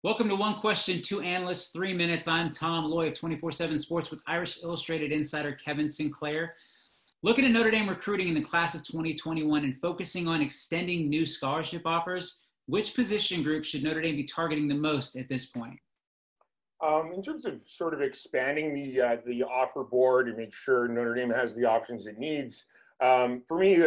Welcome to One Question, Two Analysts, 3 minutes. I'm Tom Loy of 24/7 Sports with Irish Illustrated insider Kevin Sinclair. Looking at Notre Dame recruiting in the class of 2021 and focusing on extending new scholarship offers, which position group should Notre Dame be targeting the most at this point? In terms of sort of expanding the offer board to make sure Notre Dame has the options it needs, for me,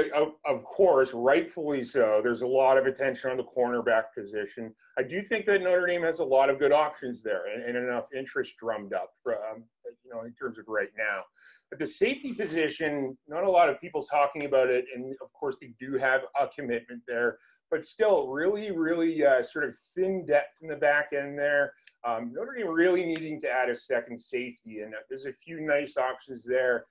of course, rightfully so, there's a lot of attention on the cornerback position. I do think that Notre Dame has a lot of good options there and enough interest drummed up, in terms of right now. But the safety position, not a lot of people talking about it, and of course they do have a commitment there, but still really sort of thin depth in the back end there. Notre Dame really needing to add a second safety, and there's a few nice options there.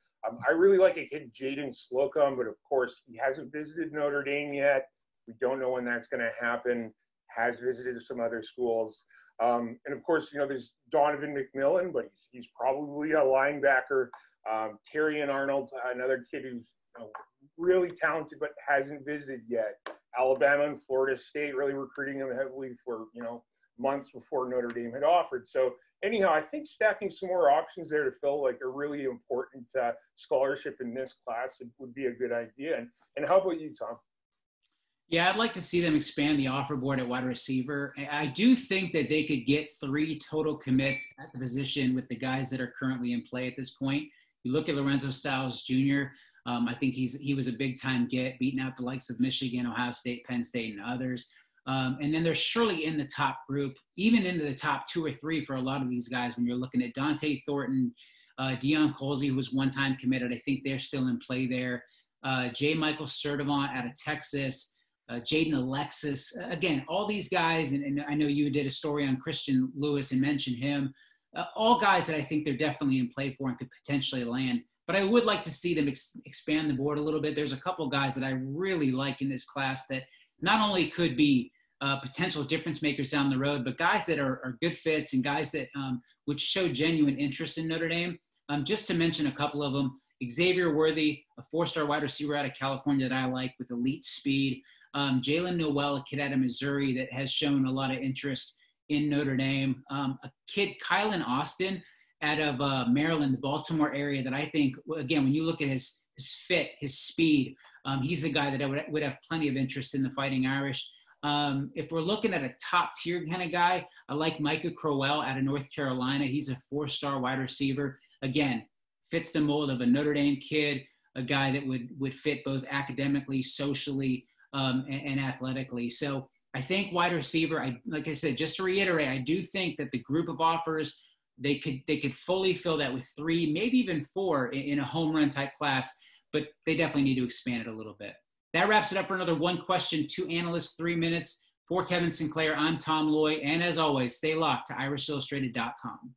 I really like a kid, Jaden Slocum, but of course he hasn't visited Notre Dame yet. We don't know when that's going to happen. Has visited some other schools. And of course, there's Donovan McMillan, but he's probably a linebacker. Terry and Arnold, another kid who's really talented but hasn't visited yet. Alabama and Florida State really recruiting him heavily for, months before Notre Dame had offered. So anyhow, I think stacking some more options there to fill like a really important scholarship in this class would be a good idea. And how about you, Tom? Yeah, I'd like to see them expand the offer board at wide receiver. I do think that they could get 3 total commits at the position with the guys that are currently in play at this point. You look at Lorenzo Styles Jr., I think he was a big-time get, beating out the likes of Michigan, Ohio State, Penn State, and others. And then they're surely in the top group, even into the top 2 or 3 for a lot of these guys. When you're looking at Dante Thornton, Deion Colsey, who was one-time committed, I think they're still in play there. J. Michael Sturdivant out of Texas. Jaden Alexis, again, all these guys, and I know you did a story on Christian Lewis and mentioned him, all guys that I think they're definitely in play for and could potentially land. But I would like to see them expand the board a little bit. There's a couple guys that I really like in this class that not only could be potential difference makers down the road, but guys that are good fits and guys that would show genuine interest in Notre Dame. Just to mention a couple of them, Xavier Worthy, a 4-star wide receiver out of California that I like with elite speed. Jalen Noel, a kid out of Missouri that has shown a lot of interest in Notre Dame. A kid, Kylan Austin, out of Maryland, the Baltimore area, that I think, again, when you look at his fit, his speed, he's a guy that I would have plenty of interest in the Fighting Irish. If we're looking at a top-tier kind of guy, I like Micah Crowell out of North Carolina. He's a 4-star wide receiver. Again, fits the mold of a Notre Dame kid, a guy that would fit both academically, socially, and athletically. So I think wide receiver, like I said, just to reiterate, I do think that the group of offers, they could fully fill that with 3, maybe even 4 in a home run type class, but they definitely need to expand it a little bit. That wraps it up for another One Question, Two Analysts, 3 minutes. For Kevin Sinclair, I'm Tom Loy, and as always, stay locked to irishillustrated.com.